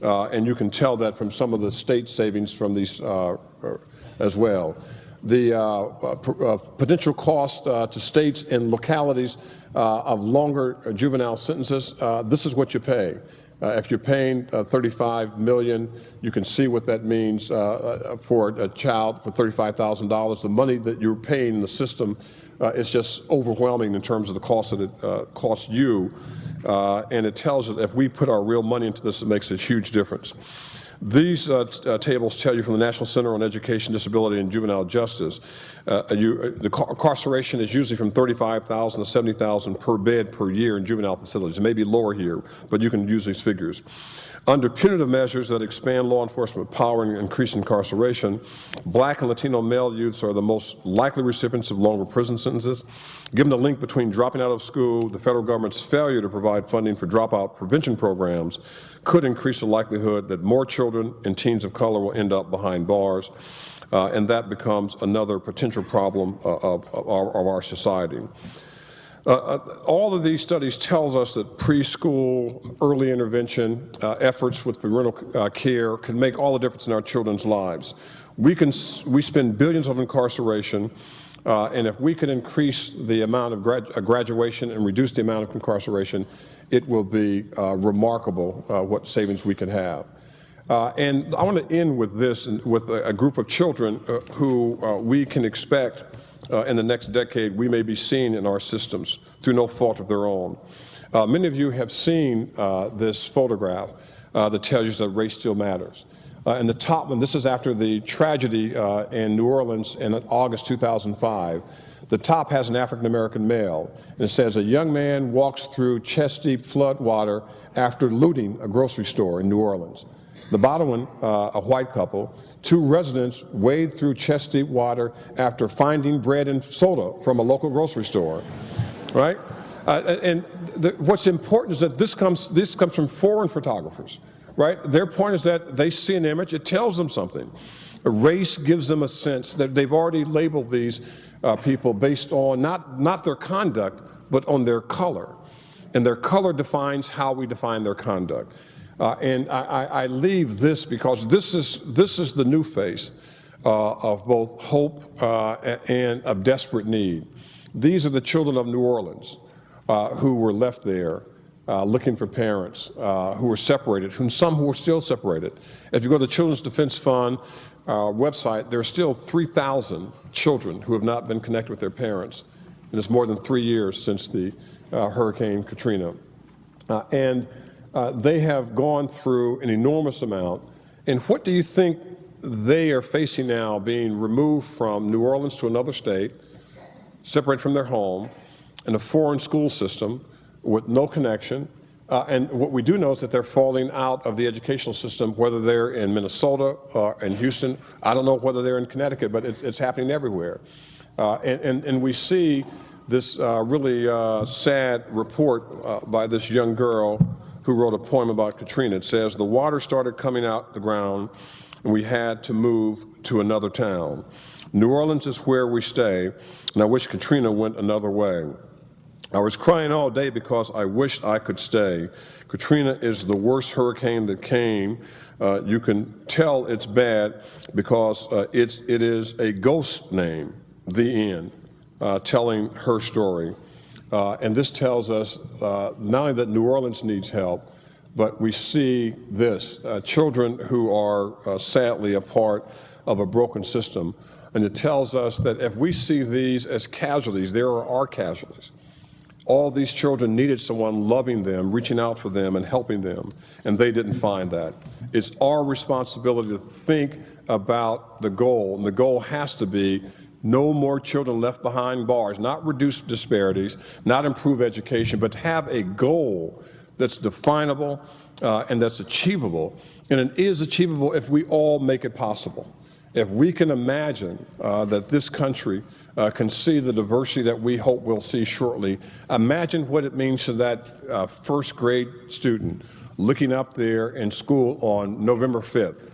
And you can tell that from some of the state savings from these as well. The potential cost to states and localities of longer juvenile sentences, this is what you pay. If you're paying $35 million, you can see what that means for a child for $35,000. The money that you're paying in the system is just overwhelming in terms of the cost that it costs you. And it tells us that if we put our real money into this, it makes a huge difference. These tables tell you from the National Center on Education, Disability, and Juvenile Justice, the incarceration is usually from $35,000 to $70,000 per bed per year in juvenile facilities. It may be lower here, but you can use these figures. Under punitive measures that expand law enforcement power and increase incarceration, black and Latino male youths are the most likely recipients of longer prison sentences. Given the link between dropping out of school, the federal government's failure to provide funding for dropout prevention programs could increase the likelihood that more children and teens of color will end up behind bars, and that becomes another potential problem of our society. All of these studies tells us that preschool, early intervention, efforts with parental care can make all the difference in our children's lives. We spend billions on incarceration, and if we can increase the amount of graduation and reduce the amount of incarceration, it will be remarkable what savings we can have. And I want to end with this, with a group of children who we can expect in the next decade we may be seeing in our systems through no fault of their own. Many of you have seen this photograph that tells you that race still matters. And the top one, this is after the tragedy in New Orleans in August 2005. The top has an African-American male, and it says, a young man walks through chest-deep flood water after looting a grocery store in New Orleans. The bottom one, a white couple, two residents wade through chest-deep water after finding bread and soda from a local grocery store, right? What's important is that this comes from foreign photographers, right? Their point is that they see an image, it tells them something. Race gives them a sense that they've already labeled these people based on not their conduct, but on their color. And their color defines how we define their conduct. And I leave this because this is the new face of both hope and of desperate need. These are the children of New Orleans who were left there looking for parents who were separated, some who are still separated. If you go to the Children's Defense Fund website, there are still 3,000 children who have not been connected with their parents. And it's more than 3 years since the Hurricane Katrina. They have gone through an enormous amount. And what do you think they are facing now, being removed from New Orleans to another state, separated from their home, in a foreign school system with no connection? And what we do know is that they're falling out of the educational system, whether they're in Minnesota or in Houston. I don't know whether they're in Connecticut, but it's happening everywhere. And we see this really sad report by this young girl who wrote a poem about Katrina. It says, the water started coming out the ground, and we had to move to another town. New Orleans is where we stay, and I wish Katrina went another way. I was crying all day because I wished I could stay. Katrina is the worst hurricane that came. You can tell it's bad because it is a ghost name, the end, telling her story. And this tells us not only that New Orleans needs help, but we see this, children who are sadly a part of a broken system. And it tells us that if we see these as casualties, there are our casualties. All these children needed someone loving them, reaching out for them, and helping them, and they didn't find that. It's our responsibility to think about the goal, and the goal has to be no more children left behind bars, not reduce disparities, not improve education, but to have a goal that's definable and that's achievable. And it is achievable if we all make it possible. If we can imagine that this country can see the diversity that we hope we'll see shortly, imagine what it means to that first grade student looking up there in school on November 5th,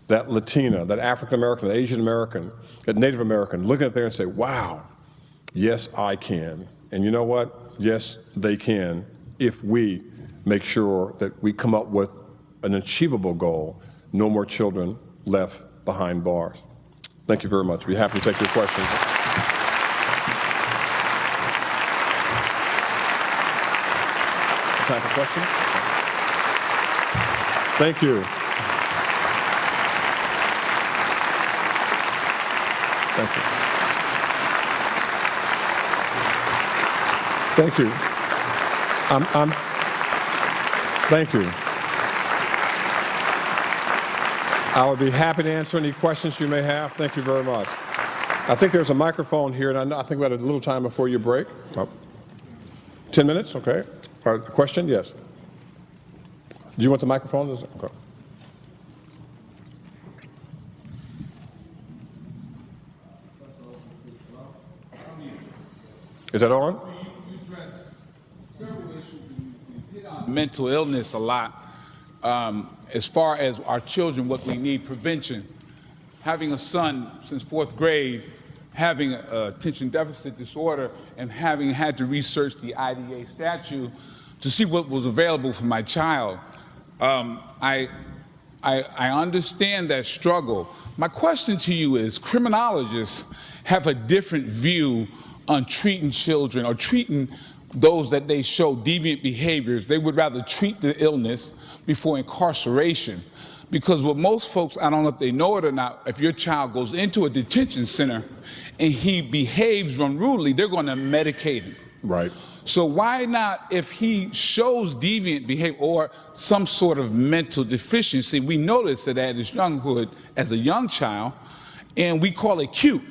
that Latina, that African American, that Asian American, that Native American, looking up there and say, wow, yes, I can. And you know what? Yes, they can, if we make sure that we come up with an achievable goal, no more children left behind bars. Thank you very much. We'll be happy to take your questions. Time for questions? Thank you. Thank you. Thank you. Thank you. I would be happy to answer any questions you may have. Thank you very much. I think there's a microphone here, and I think we had a little time before you break. 10 minutes, okay. Question? Yes. Do you want the microphone? Okay. Is that on? You address several issues. You hit on mental illness a lot. As far as our children, what we need, prevention. Having a son since 4th grade, having attention deficit disorder, and having had to research the IDA statute to see what was available for my child, I understand that struggle. My question to you is, criminologists have a different view on treating children or treating those that they show deviant behaviors. They would rather treat the illness before incarceration. Because with most folks, I don't know if they know it or not, if your child goes into a detention center and he behaves unruly, they're going to medicate him. Right. So why not, if he shows deviant behavior or some sort of mental deficiency, we notice that at his younghood, as a young child, and we call it cute.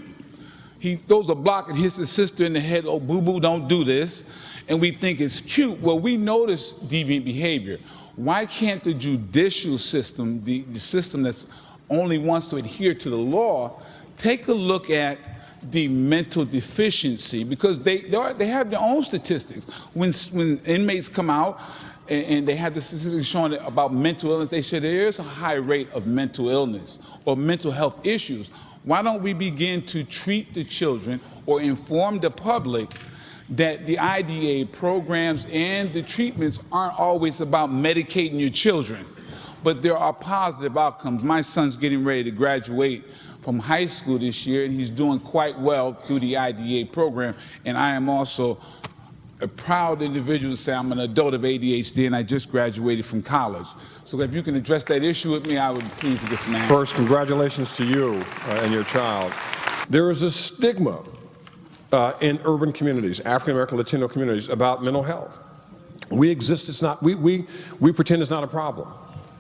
He throws a block and hits his sister in the head, oh, boo-boo, don't do this. And we think it's cute. Well, we notice deviant behavior. Why can't the judicial system, the system that's only wants to adhere to the law, take a look at the mental deficiency? Because they have their own statistics. When inmates come out and they have the statistics showing about mental illness, they say there is a high rate of mental illness or mental health issues. Why don't we begin to treat the children or inform the public that the IDA programs and the treatments aren't always about medicating your children, but there are positive outcomes. My son's getting ready to graduate from high school this year, and he's doing quite well through the IDA program, and I am also a proud individual to say I'm an adult of ADHD, and I just graduated from college. So if you can address that issue with me, I would be pleased to get some answers. First, congratulations to you and your child. There is a stigma in urban communities, African American, Latino communities, about mental health. We exist, it's not, we pretend it's not a problem.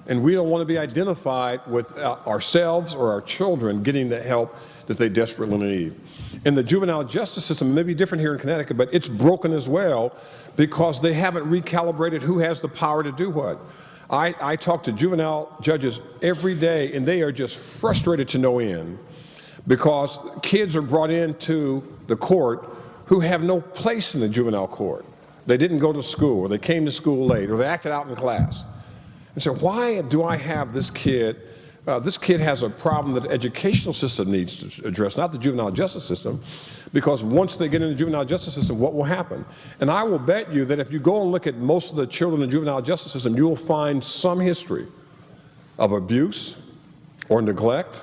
And we don't want to be identified with ourselves or our children getting the help that they desperately need. In the juvenile justice system, it may be different here in Connecticut, but it's broken as well because they haven't recalibrated who has the power to do what. I talk to juvenile judges every day, and they are just frustrated to no end because kids are brought into the court who have no place in the juvenile court. They didn't go to school, or they came to school late, or they acted out in class. And so why do I have this kid this kid has a problem that the educational system needs to address, not the juvenile justice system, because once they get in the juvenile justice system, what will happen? And I will bet you that if you go and look at most of the children in the juvenile justice system, you will find some history of abuse or neglect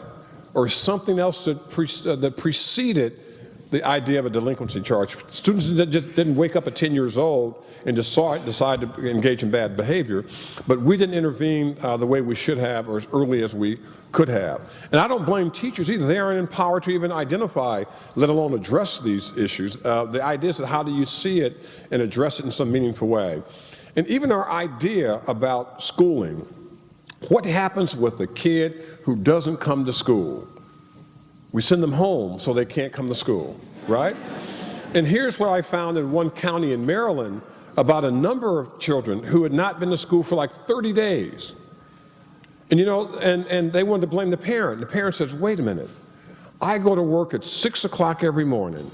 or something else that preceded the idea of a delinquency charge. Students that just didn't wake up at 10 years old and just saw it, decided to engage in bad behavior, but we didn't intervene the way we should have or as early as we could have. And I don't blame teachers either. They aren't empowered to even identify, let alone address these issues. The idea is that how do you see it and address it in some meaningful way? And even our idea about schooling, what happens with the kid who doesn't come to school? We send them home so they can't come to school, right? And here's what I found in one county in Maryland about a number of children who had not been to school for like 30 days. And you know, and they wanted to blame the parent. The parent says, wait a minute, I go to work at 6 o'clock every morning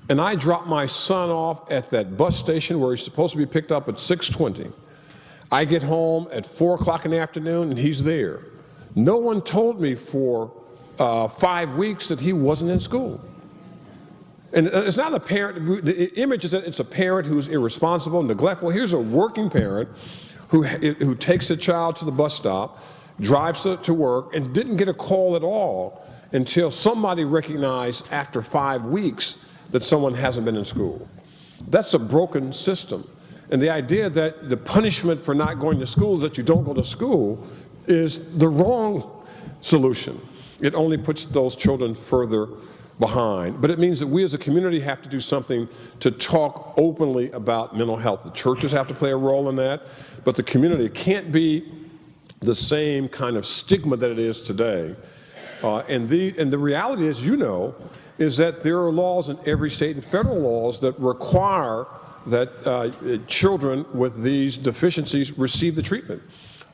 and I drop my son off at that bus station where he's supposed to be picked up at 6:20. I get home at 4 o'clock in the afternoon and he's there. No one told me for 5 weeks that he wasn't in school. And it's not a parent, the image is that it's a parent who's irresponsible, neglectful. Here's a working parent who takes a child to the bus stop, drives to work, and didn't get a call at all until somebody recognized after 5 weeks that someone hasn't been in school. That's a broken system. And the idea that the punishment for not going to school is that you don't go to school is the wrong solution. It only puts those children further behind. But it means that we as a community have to do something to talk openly about mental health. The churches have to play a role in that, but the community can't be the same kind of stigma that it is today. And the reality is, you know, is that there are laws in every state and federal laws that require that children with these deficiencies receive the treatment.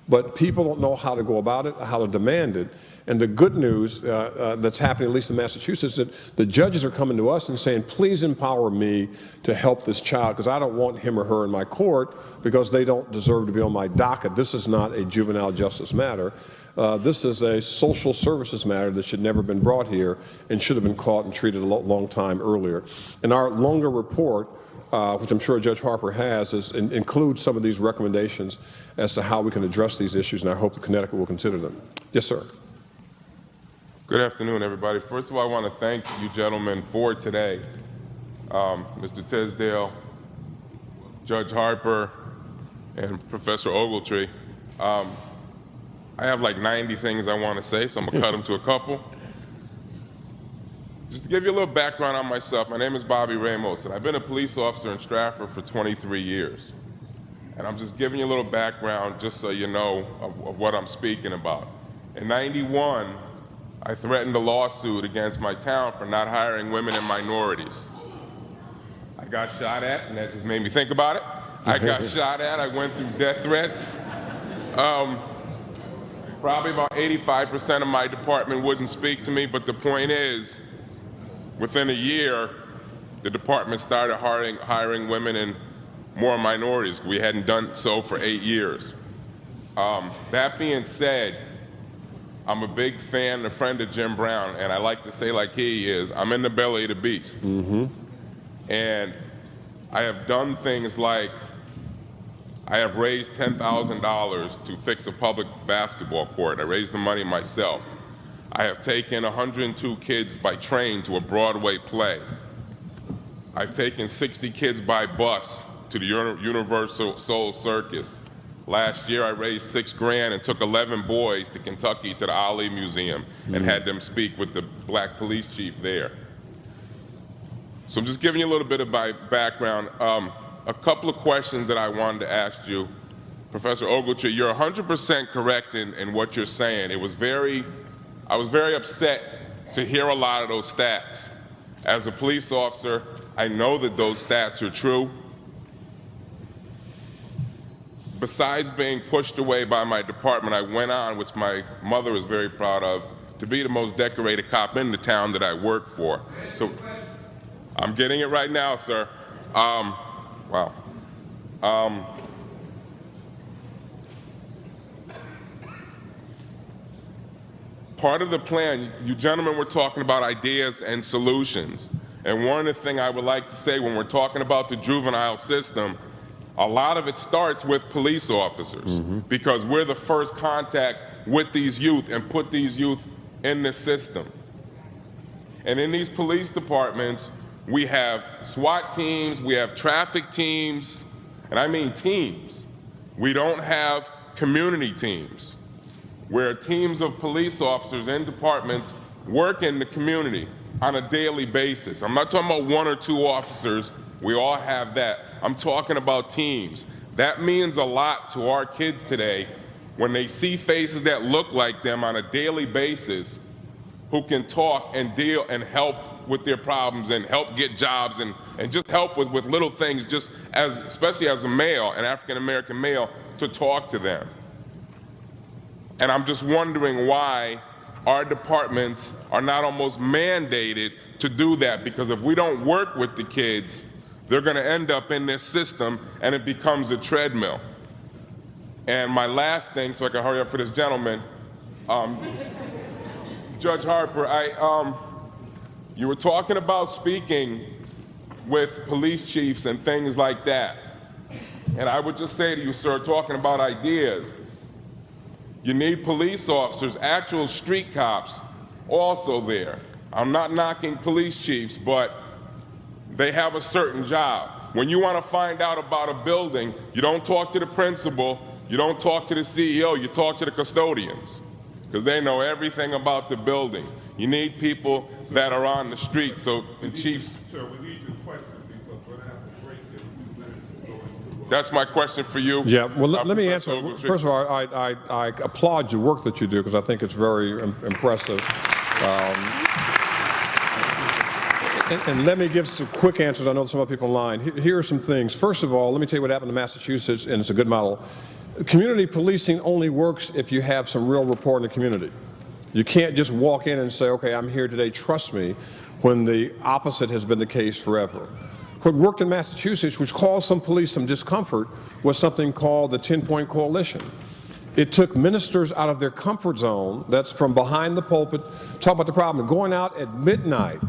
But people don't know how to go about it, how to demand it. And the good news that's happening, at least in Massachusetts, that the judges are coming to us and saying, please empower me to help this child, because I don't want him or her in my court because they don't deserve to be on my docket. This is not a juvenile justice matter. This is a social services matter that should never have been brought here and should have been caught and treated a long time earlier. And our longer report, which I'm sure Judge Harper has, includes some of these recommendations as to how we can address these issues, and I hope that Connecticut will consider them. Yes, sir. Good afternoon, everybody. First of all, I want to thank you gentlemen for today. Mr. Tisdale, Judge Harper, and Professor Ogletree. I have like 90 things I want to say, so I'm going to cut them to a couple. Just to give you a little background on myself, my name is Bobby Ramos, and I've been a police officer in Stratford for 23 years. And I'm just giving you a little background just so you know of what I'm speaking about. In '91, I threatened a lawsuit against my town for not hiring women and minorities. I got shot at, and that just made me think about it. I got shot at, I went through death threats. Probably about 85% of my department wouldn't speak to me, but the point is, within a year, the department started hiring women and more minorities. We hadn't done so for 8 years. That being said, I'm a big fan and a friend of Jim Brown, and I like to say like he is, I'm in the belly of the beast. And I have done things like, I have raised $10,000 to fix a public basketball court. I raised the money myself. I have taken 102 kids by train to a Broadway play. I've taken 60 kids by bus to the Universal Soul Circus. Last year I raised $6 grand and took 11 boys to Kentucky to the Ali Museum and had them speak with the black police chief there. So I'm just giving you a little bit of my background. A couple of questions that I wanted to ask you. Professor Ogletree, you're 100% correct in what you're saying. I was very upset to hear a lot of those stats. As a police officer, I know that those stats are true. Besides being pushed away by my department, I went on, which my mother is very proud of, to be the most decorated cop in the town that I worked for. So I'm getting it right now, sir. Wow. part of the plan, you gentlemen were talking about ideas and solutions. And one of the things I would like to say when we're talking about the juvenile system, a lot of it starts with police officers because we're the first contact with these youth and put these youth in the system. And in these police departments, we have SWAT teams, we have traffic teams, and I mean teams. We don't have community teams, where teams of police officers in departments work in the community on a daily basis. I'm not talking about one or two officers. We all have that. I'm talking about teams. That means a lot to our kids today when they see faces that look like them on a daily basis who can talk and deal and help with their problems and help get jobs and just help with little things, just as, especially as a male, an African-American male, to talk to them. And I'm just wondering why our departments are not almost mandated to do that, because if we don't work with the kids, they're going to end up in this system and it becomes a treadmill. And my last thing, so I can hurry up for this gentleman, Judge Harper, you were talking about speaking with police chiefs and things like that. And I would just say to you, sir, talking about ideas, you need police officers, actual street cops, also there. I'm not knocking police chiefs, but they have a certain job. When you want to find out about a building, you don't talk to the principal, you don't talk to the CEO, you talk to the custodians, because they know everything about the buildings. You need people that are on the street, so, and chiefs. Sir, we need your question because we're going to have to break in a few minutes to go into That's my question for you. Yeah, well, let me Professor answer. Ogletree. First of all, I applaud your work that you do because I think it's very impressive. And let me give some quick answers. I know some other people online. Here are some things. First of all, let me tell you what happened in Massachusetts, and it's a good model. Community policing only works if you have some real rapport in the community. You can't just walk in and say, okay, I'm here today, trust me, when the opposite has been the case forever. What worked in Massachusetts, which caused some police some discomfort, was something called the 10-point coalition. It took ministers out of their comfort zone, that's from behind the pulpit, talk about the problem, going out at midnight,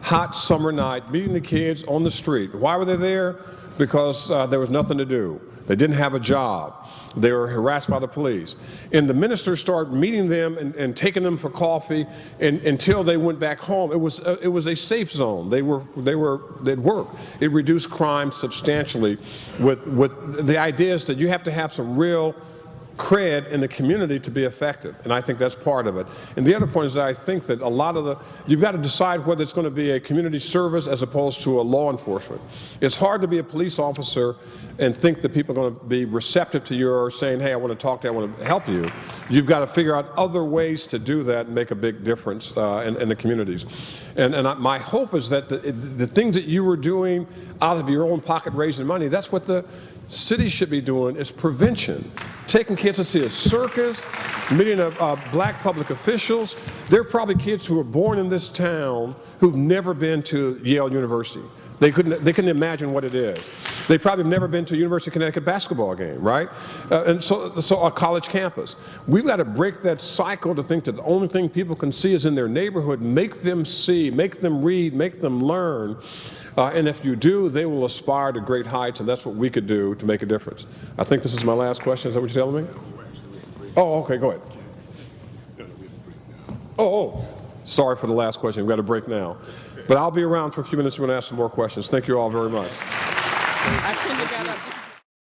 hot summer night, meeting the kids on the street. Why were they there? Because there was nothing to do. They didn't have a job. They were harassed by the police. And the ministers started meeting them and taking them for coffee until they went back home. It was a safe zone. They'd work. It reduced crime substantially with the ideas that you have to have some real cred in the community to be effective, and I think that's part of it. And the other point is that I think that a lot of you've got to decide whether it's going to be a community service as opposed to a law enforcement. It's hard to be a police officer and think that people are going to be receptive to your saying, hey, I want to talk to you, I want to help you. You've got to figure out other ways to do that and make a big difference in the communities. And my hope is that the things that you were doing out of your own pocket raising money, that's what the city should be doing, is prevention. Taking kids to see a circus, meeting black public officials. There are probably kids who were born in this town who've never been to Yale University. They couldn't imagine what it is. They probably have never been to a University of Connecticut basketball game, right? And so a college campus. We've got to break that cycle to think that the only thing people can see is in their neighborhood. Make them see, make them read, make them learn. And if you do, they will aspire to great heights, and that's what we could do to make a difference. I think this is my last question. Is that what you're telling me? Oh, okay, go ahead. Oh, sorry for the last question. We've got to break now. But I'll be around for a few minutes. We're going to ask some more questions. Thank you all very much. I couldn't have got up.